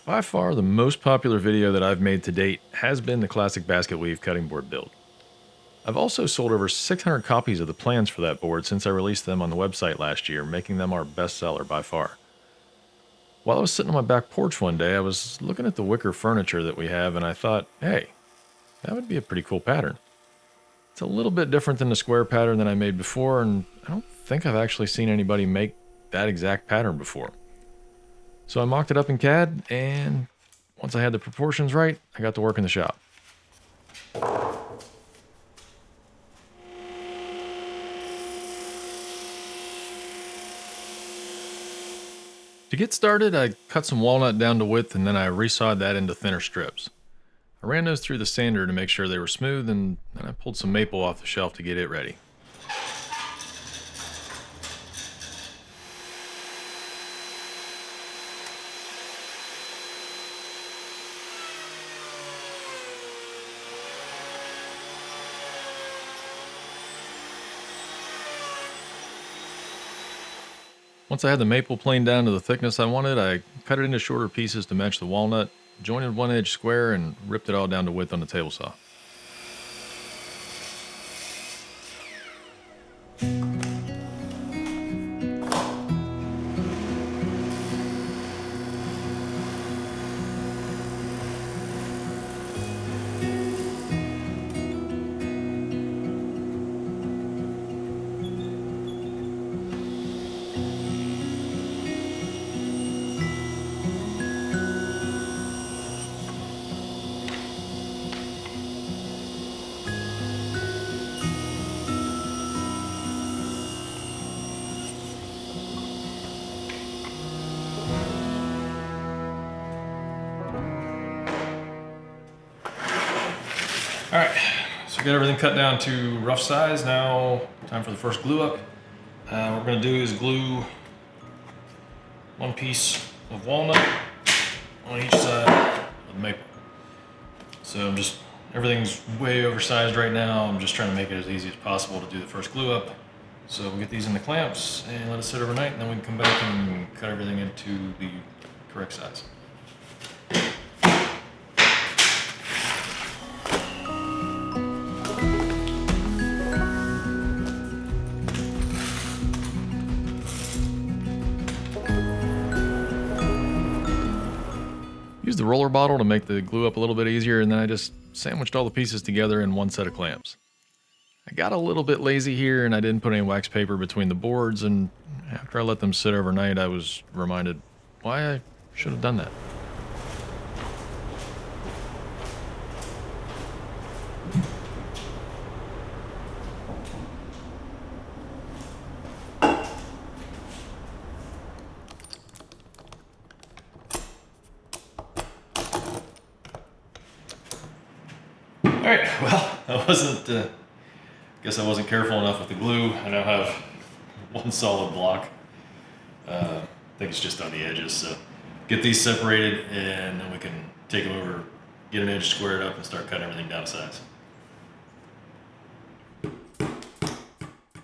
By far, the most popular video that I've made to date has been the classic basket weave cutting board build. I've also sold over 600 copies of the plans for that board since I released them on the website last year, making them our best seller by far. While I was sitting on my back porch one day, I was looking at the wicker furniture that we have and I thought, hey, that would be a pretty cool pattern. It's a little bit different than the square pattern that I made before, and I don't think I've actually seen anybody make that exact pattern before. So I mocked it up in CAD, and once I had the proportions right, I got to work in the shop. To get started, I cut some walnut down to width and then I resawed that into thinner strips. I ran those through the sander to make sure they were smooth, and then I pulled some maple off the shelf to get it ready. Once I had the maple planed down to the thickness I wanted, I cut it into shorter pieces to match the walnut, jointed one edge square, and ripped it all down to width on the table saw. All right, so we got everything cut down to rough size. Now, time for the first glue up. What we're gonna do is glue one piece of walnut on each side of the maple. So everything's way oversized right now. I'm just trying to make it as easy as possible to do the first glue up. So we'll get these in the clamps and let it sit overnight, and then we can come back and cut everything into the correct size. Used the roller bottle to make the glue up a little bit easier, and then I just sandwiched all the pieces together in one set of clamps. I got a little bit lazy here and I didn't put any wax paper between the boards, and after I let them sit overnight, I was reminded why I should have done that. All right, well, guess I wasn't careful enough with the glue. I now have one solid block. I think it's just on the edges, so get these separated and then we can take them over, get an edge squared up and start cutting everything down to size.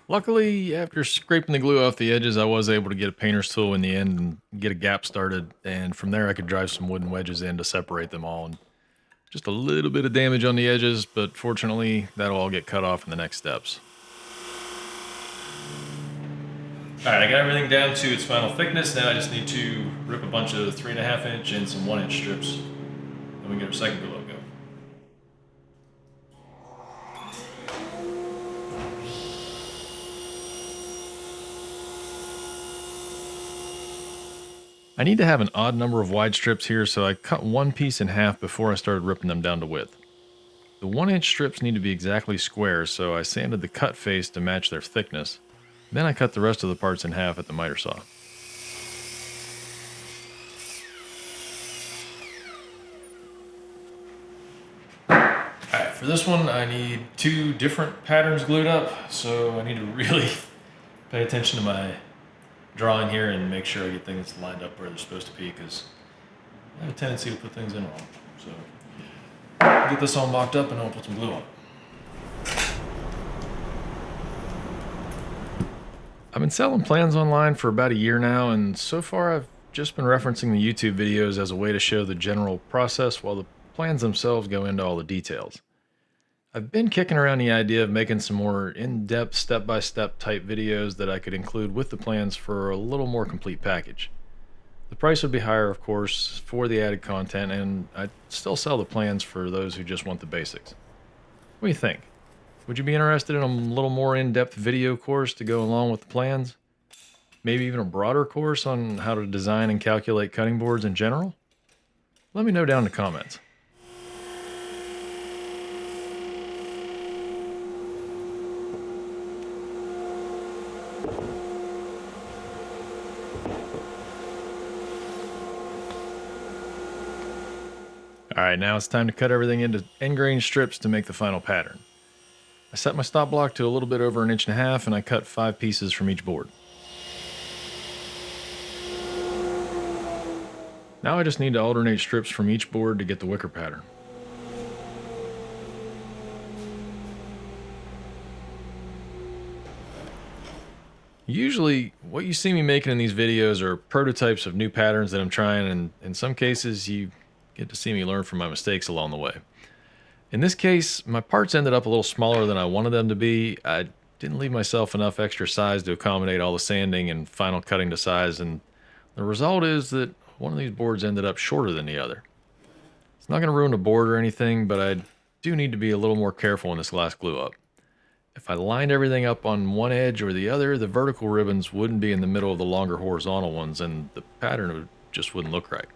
Luckily, after scraping the glue off the edges, I was able to get a painter's tool in the end and get a gap started, and from there I could drive some wooden wedges in to separate them all. And just a little bit of damage on the edges, but fortunately, that'll all get cut off in the next steps. All right, I got everything down to its final thickness. Now I just need to rip a bunch of 3.5 inch and some 1 inch strips. Then we can get our second glue go. I need to have an odd number of wide strips here, so I cut one piece in half before I started ripping them down to width. The 1 inch strips need to be exactly square, so I sanded the cut face to match their thickness. Then I cut the rest of the parts in half at the miter saw. Alright, for this one I need 2 different patterns glued up, so I need to really pay attention to my drawing here and make sure I get things lined up where they're supposed to be, because I have a tendency to put things in wrong. So get this all mocked up and then I'll put some glue on. I've been selling plans online for about a year now, and so far I've just been referencing the YouTube videos as a way to show the general process while the plans themselves go into all the details. I've been kicking around the idea of making some more in-depth step-by-step type videos that I could include with the plans for a little more complete package. The price would be higher, of course, for the added content, and I'd still sell the plans for those who just want the basics. What do you think? Would you be interested in a little more in-depth video course to go along with the plans? Maybe even a broader course on how to design and calculate cutting boards in general? Let me know down in the comments. Alright, now it's time to cut everything into end grain strips to make the final pattern. I set my stop block to a little bit over 1.5 inches and I cut 5 pieces from each board. Now I just need to alternate strips from each board to get the wicker pattern. Usually, what you see me making in these videos are prototypes of new patterns that I'm trying, and in some cases you get to see me learn from my mistakes along the way. In this case, my parts ended up a little smaller than I wanted them to be. I didn't leave myself enough extra size to accommodate all the sanding and final cutting to size, and the result is that one of these boards ended up shorter than the other. It's not going to ruin the board or anything, but I do need to be a little more careful when this glass glue up. If I lined everything up on one edge or the other, the vertical ribbons wouldn't be in the middle of the longer horizontal ones, and the pattern just wouldn't look right.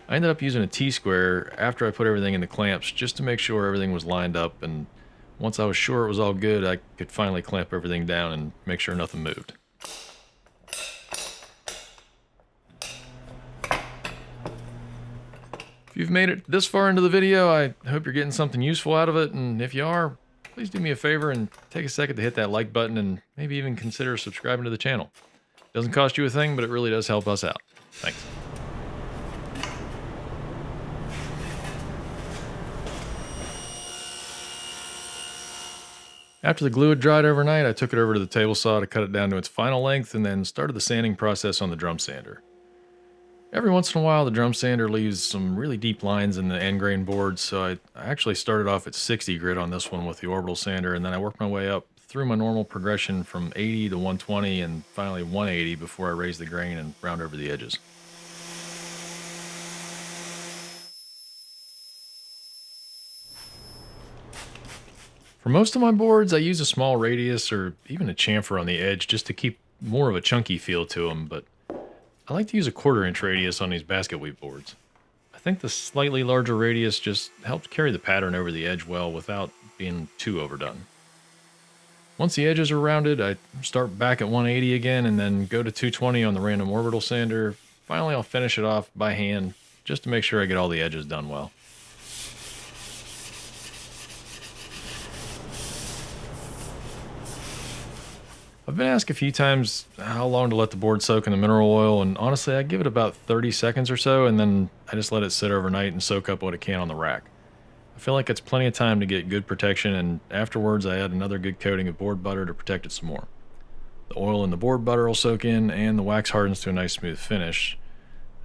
I ended up using a T-square after I put everything in the clamps just to make sure everything was lined up, and once I was sure it was all good, I could finally clamp everything down and make sure nothing moved. If you've made it this far into the video, I hope you're getting something useful out of it, and if you are, please do me a favor and take a second to hit that like button and maybe even consider subscribing to the channel. It doesn't cost you a thing, but it really does help us out. Thanks. After the glue had dried overnight, I took it over to the table saw to cut it down to its final length and then started the sanding process on the drum sander. Every once in a while, the drum sander leaves some really deep lines in the end grain board, so I actually started off at 60 grit on this one with the orbital sander, and then I worked my way up through my normal progression from 80 to 120 and finally 180 before I raised the grain and round over the edges. For most of my boards, I use a small radius or even a chamfer on the edge just to keep more of a chunky feel to them, but I like to use a 1/4 inch radius on these basket weave boards. I think the slightly larger radius just helps carry the pattern over the edge well without being too overdone. Once the edges are rounded, I start back at 180 again and then go to 220 on the random orbital sander. Finally, I'll finish it off by hand just to make sure I get all the edges done well. I've been asked a few times how long to let the board soak in the mineral oil, and honestly, I give it about 30 seconds or so, and then I just let it sit overnight and soak up what it can on the rack. I feel like it's plenty of time to get good protection, and afterwards I add another good coating of board butter to protect it some more. The oil in the board butter will soak in, and the wax hardens to a nice smooth finish,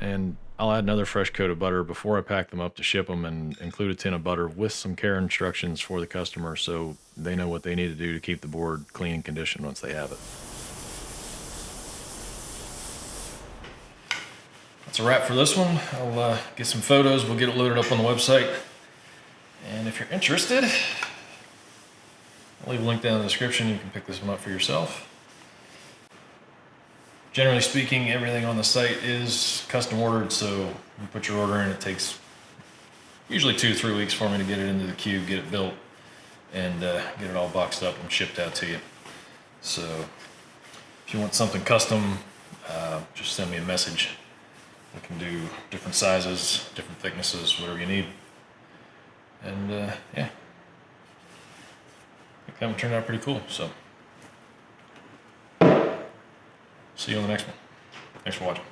and I'll add another fresh coat of butter before I pack them up to ship them and include a tin of butter with some care instructions for the customer so they know what they need to do to keep the board clean and conditioned once they have it. That's a wrap for this one. I'll get some photos, we'll get it loaded up on the website. And if you're interested, I'll leave a link down in the description. You can pick this one up for yourself. Generally speaking, everything on the site is custom ordered, so you put your order in, it takes usually 2 to 3 weeks for me to get it into the cube, get it built, and get it all boxed up and shipped out to you. So if you want something custom, just send me a message. We can do different sizes, different thicknesses, whatever you need. And yeah, I think that one turned out pretty cool, so see you on the next one. Thanks for watching.